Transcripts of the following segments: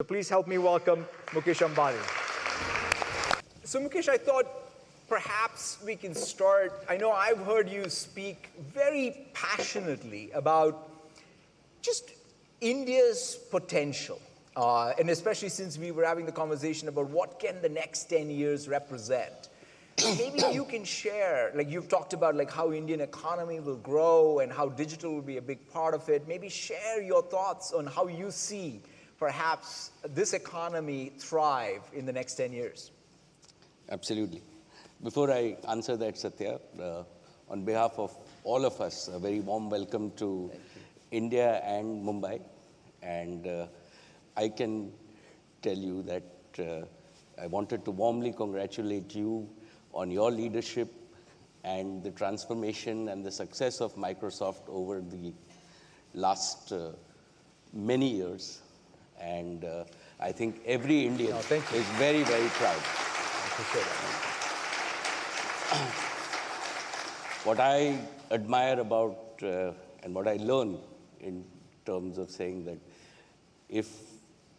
So please help me welcome Mukesh Ambani. So Mukesh, I thought perhaps we can start. I know I've heard you speak very passionately about just India's potential. And especially since we were having the conversation about what can the next 10 years represent. Maybe you can share, like you've talked about like how Indian economy will grow and how digital will be a big part of it. Maybe share your thoughts on how you see perhaps this economy thrive in the next 10 years. Absolutely. Before I answer that, Satya, on behalf of all of us, a very warm welcome to India and Mumbai. And I can tell you that I wanted to warmly congratulate you on your leadership and the transformation and the success of Microsoft over the last many years. And I think every Indian is very, very proud. What I admire about and what I learn in terms of saying that if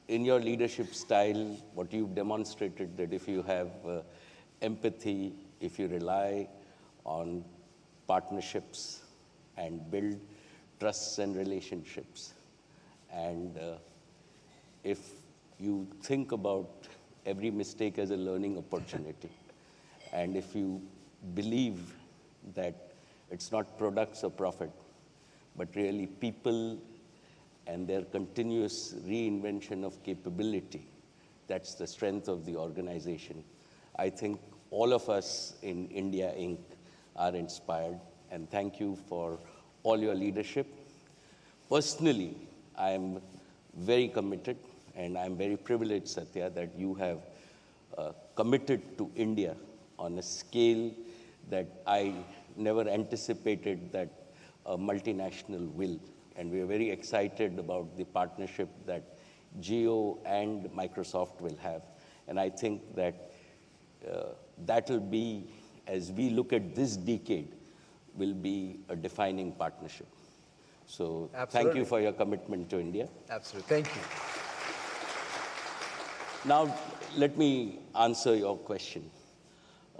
in your leadership style, what you've demonstrated that if you have empathy, if you rely on partnerships and build trusts and relationships, and if you think about every mistake as a learning opportunity, and if you believe that it's not products or profit, but really people and their continuous reinvention of capability, that's the strength of the organization. I think all of us in India Inc. are inspired, and thank you for all your leadership. Personally, I'm very committed, and I'm very privileged, Satya, that you have committed to India on a scale that I never anticipated that a multinational will. And we are very excited about the partnership that Jio and Microsoft will have. And I think that that'll be, as we look at this decade, will be a defining partnership. So Thank you for your commitment to India. Absolutely. Thank you. Now, let me answer your question.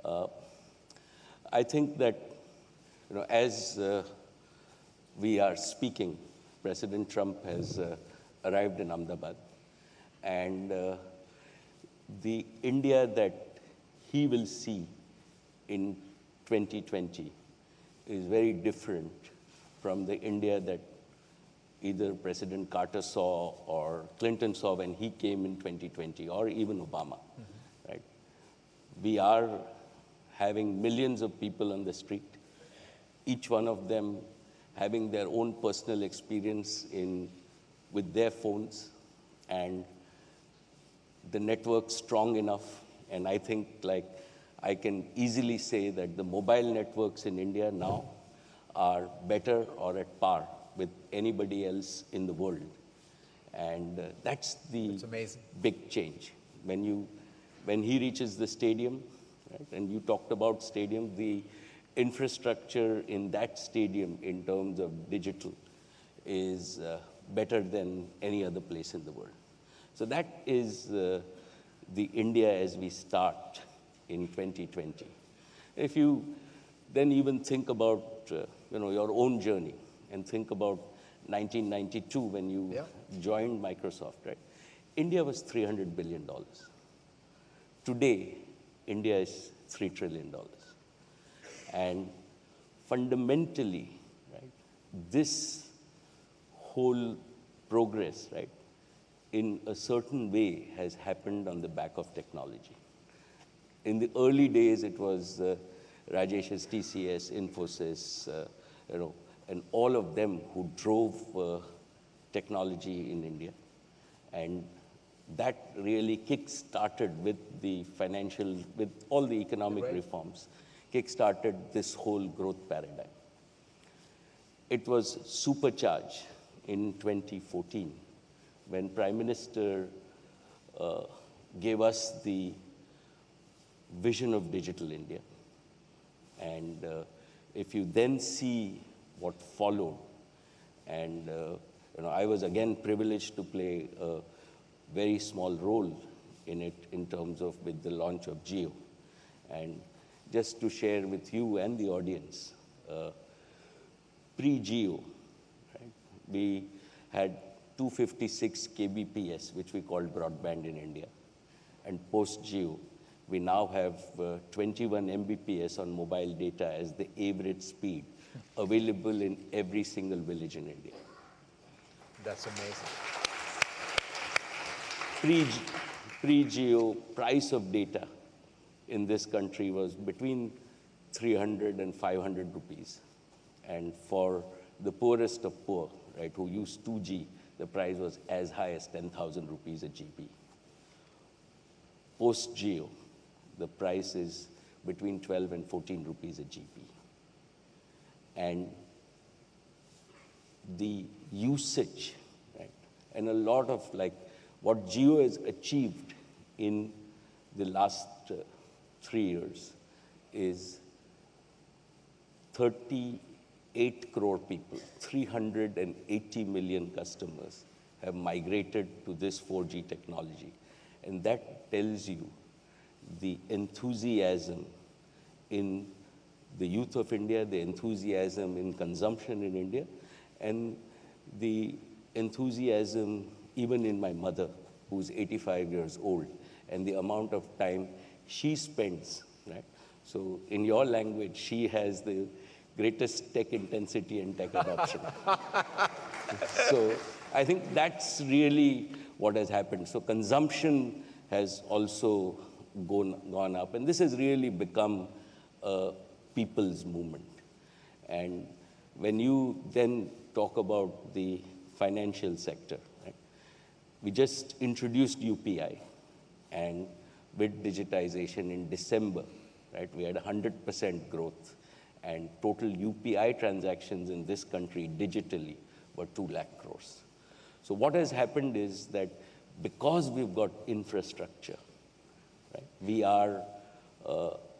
I think that, as we are speaking, President Trump has arrived in Ahmedabad, and the India that he will see in 2020 is very different from the India that either President Carter saw or Clinton saw when he came in 2020, or even Obama, right? We are having millions of people on the street, each one of them having their own personal experience with their phones, and the network strong enough. And I think, like, I can easily say that the mobile networks in India now are better or at par with anybody else in the world. And that's the big change. When he reaches the stadium, right, and you talked about stadium, the infrastructure in that stadium in terms of digital is better than any other place in the world. So that is the India as we start in 2020. If you then even think about your own journey and think about 1992 when you joined Microsoft, right? India was $300 billion. Today, India is $3 trillion. And fundamentally, right, this whole progress, right, in a certain way has happened on the back of technology. In the early days, it was Rajesh's TCS, Infosys, and all of them who drove technology in India. And that really kick-started with all the economic reforms, kick-started this whole growth paradigm. It was supercharged in 2014 when Prime Minister gave us the vision of Digital India. And if you then see what followed, and I was again privileged to play a very small role in it in terms of with the launch of Jio. And just to share with you and the audience, pre-Jio, right, we had 256 kbps, which we called broadband in India. And post-Jio, we now have 21 Mbps on mobile data as the average speed available in every single village in India. That's amazing. Pre-Jio, price of data in this country was between 300 and 500 rupees. And for the poorest of poor, right, who used 2G, the price was as high as 10,000 rupees a GB. Post-Jio, the price is between 12 and 14 rupees a GB. And the usage, right, and a lot of like what Jio has achieved in the last 3 years is 38 crore people, 380 million customers have migrated to this 4G technology. And that tells you the enthusiasm in the youth of India, the enthusiasm in consumption in India, and the enthusiasm even in my mother, who's 85 years old, and the amount of time she spends, right? So in your language, she has the greatest tech intensity and tech adoption. So I think that's really what has happened. So consumption has also gone up, and this has really become a people's movement. And when you then talk about the financial sector, right, we just introduced UPI, and with digitization in December, right, we had 100% growth, and total UPI transactions in this country digitally were 2 lakh crores. So what has happened is that because we've got infrastructure, right, we are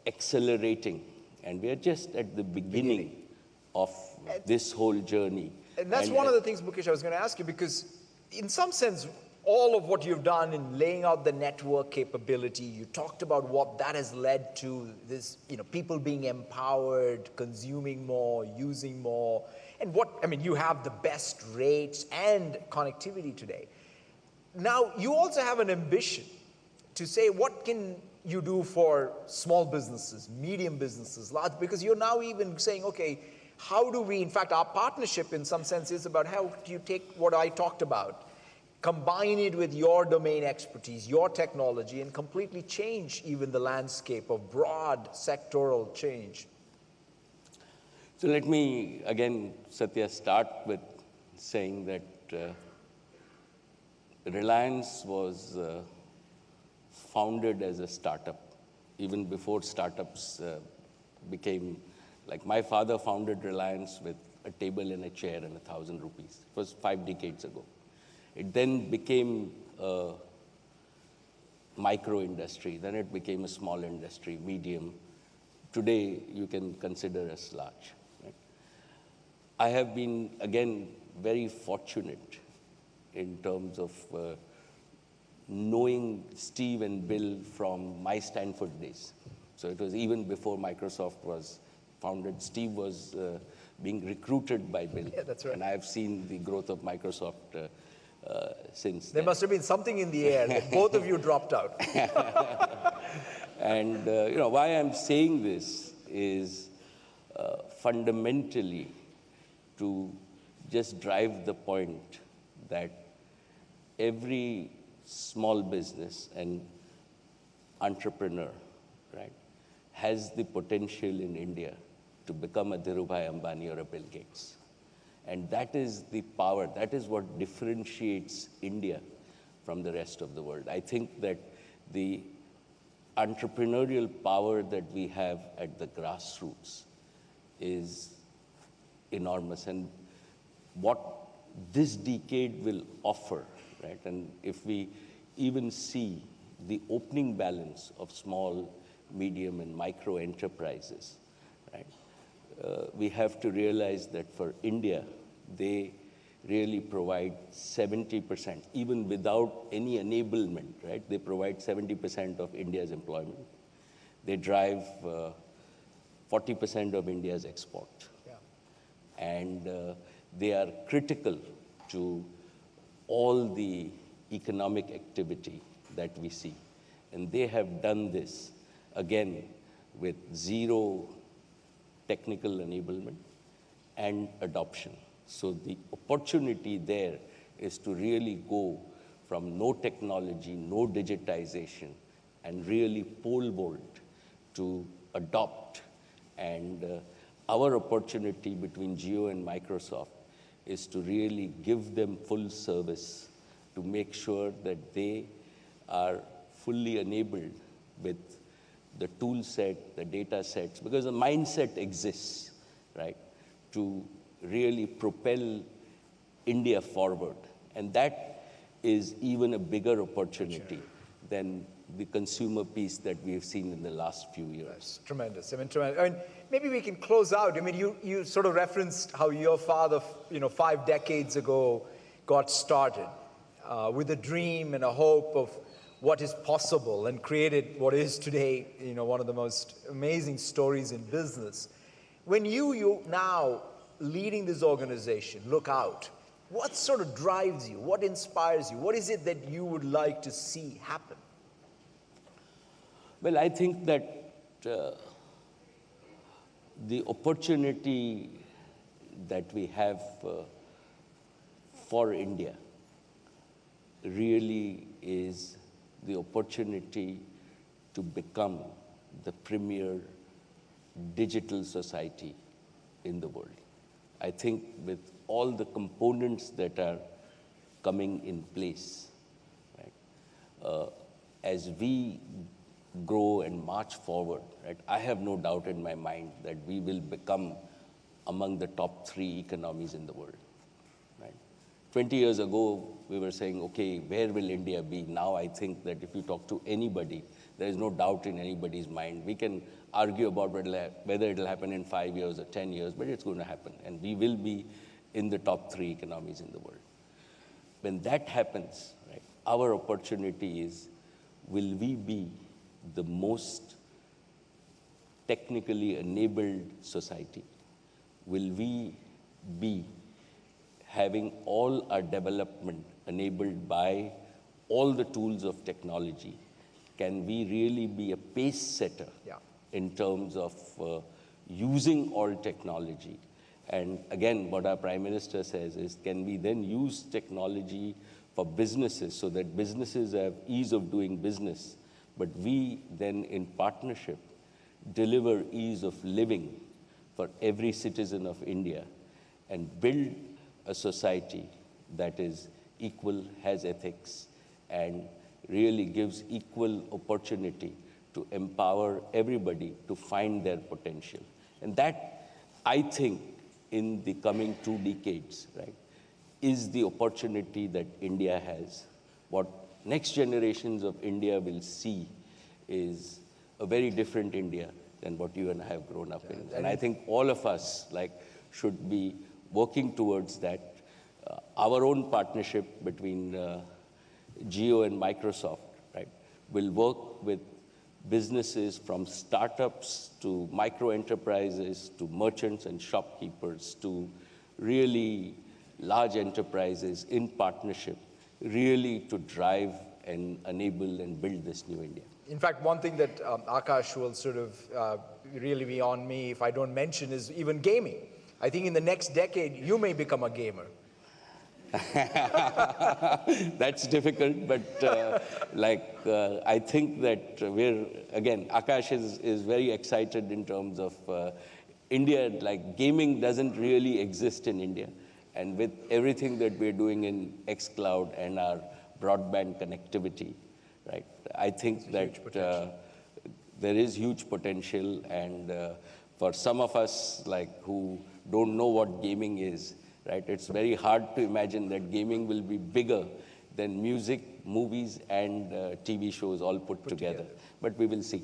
accelerating, and we are just at the beginning of this whole journey. And that's one of the things, Mukesh, I was going to ask you, because in some sense, all of what you've done in laying out the network capability, you talked about what that has led to, this, people being empowered, consuming more, using more, and you have the best rates and connectivity today. Now, you also have an ambition to say, what can you do for small businesses, medium businesses, large, because you're now even saying, okay, how do we, in fact, our partnership in some sense is about how do you take what I talked about, combine it with your domain expertise, your technology, and completely change even the landscape of broad sectoral change. So let me, again, Satya, start with saying that Reliance was founded as a startup, even before startups became, like my father founded Reliance with a table and a chair and 1,000 rupees. It was 5 decades ago. It then became a micro industry, then it became a small industry, medium. Today, you can consider us large. Right? I have been, again, very fortunate in terms of knowing Steve and Bill from my Stanford days. So it was even before Microsoft was founded. Steve was being recruited by Bill. Yeah, that's right. And I've seen the growth of Microsoft since There must have been something in the air that both of you dropped out. And why I'm saying this is fundamentally to just drive the point that every small business and entrepreneur, right, has the potential in India to become a Dhirubhai Ambani or a Bill Gates. And that is the power, that is what differentiates India from the rest of the world. I think that the entrepreneurial power that we have at the grassroots is enormous. And what this decade will offer, right? And if we even see the opening balance of small, medium, and micro enterprises, right? We have to realize that for India, they really provide 70%, even without any enablement, right? They provide 70% of India's employment. They drive 40% of India's export. Yeah. And they are critical to all the economic activity that we see. And they have done this, again, with zero technical enablement and adoption. So the opportunity there is to really go from no technology, no digitization, and really pole vault to adopt. And our opportunity between Jio and Microsoft is to really give them full service to make sure that they are fully enabled with the tool set, the data sets, because the mindset exists, right, to really propel India forward. And that is even a bigger opportunity than the consumer piece that we have seen in the last few years. That's tremendous. I mean, tremendous. I mean, maybe we can close out. I mean, you sort of referenced how your father, 5 decades ago got started with a dream and a hope of what is possible and created what is today, one of the most amazing stories in business. When you now leading this organization, look out, what sort of drives you? What inspires you? What is it that you would like to see happen? Well, I think that the opportunity that we have for India really is the opportunity to become the premier digital society in the world. I think with all the components that are coming in place, right, as we grow and march forward, right, I have no doubt in my mind that we will become among the top 3 economies in the world. Right? 20 years ago, we were saying, okay, where will India be? Now I think that if you talk to anybody, there is no doubt in anybody's mind. We can argue about whether it will happen in 5 years or 10 years, but it's going to happen. And we will be in the top 3 economies in the world. When that happens, right, our opportunity is, will we be the most technically enabled society? Will we be having all our development enabled by all the tools of technology? Can we really be a pace setter in terms of using all technology? And again, what our Prime Minister says is, can we then use technology for businesses so that businesses have ease of doing business, but we then in partnership deliver ease of living for every citizen of India and build a society that is equal, has ethics, and really gives equal opportunity to empower everybody to find their potential. And that, I think, in the coming 2 decades, right, is the opportunity that India has. What next generations of India will see is a very different India than what you and I have grown up in. And I think all of us should be working towards that. Our own partnership between Jio and Microsoft, right, will work with businesses from startups to micro enterprises to merchants and shopkeepers to really large enterprises in partnership, really to drive and enable and build this new India. In fact, one thing that Akash will sort of really be on me if I don't mention is even gaming. I think in the next decade, you may become a gamer. That's difficult, but I think that Akash is very excited in terms of India. Gaming doesn't really exist in India. And with everything that we're doing in xCloud and our broadband connectivity, right, I think that there is huge potential. And for some of us who don't know what gaming is, right, it's very hard to imagine that gaming will be bigger than music, movies, and TV shows all put together. But we will see.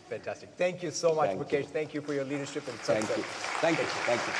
Fantastic. Thank you so much, Mukesh. Thank you for your leadership and success. Thank you. Thank you. Thank you.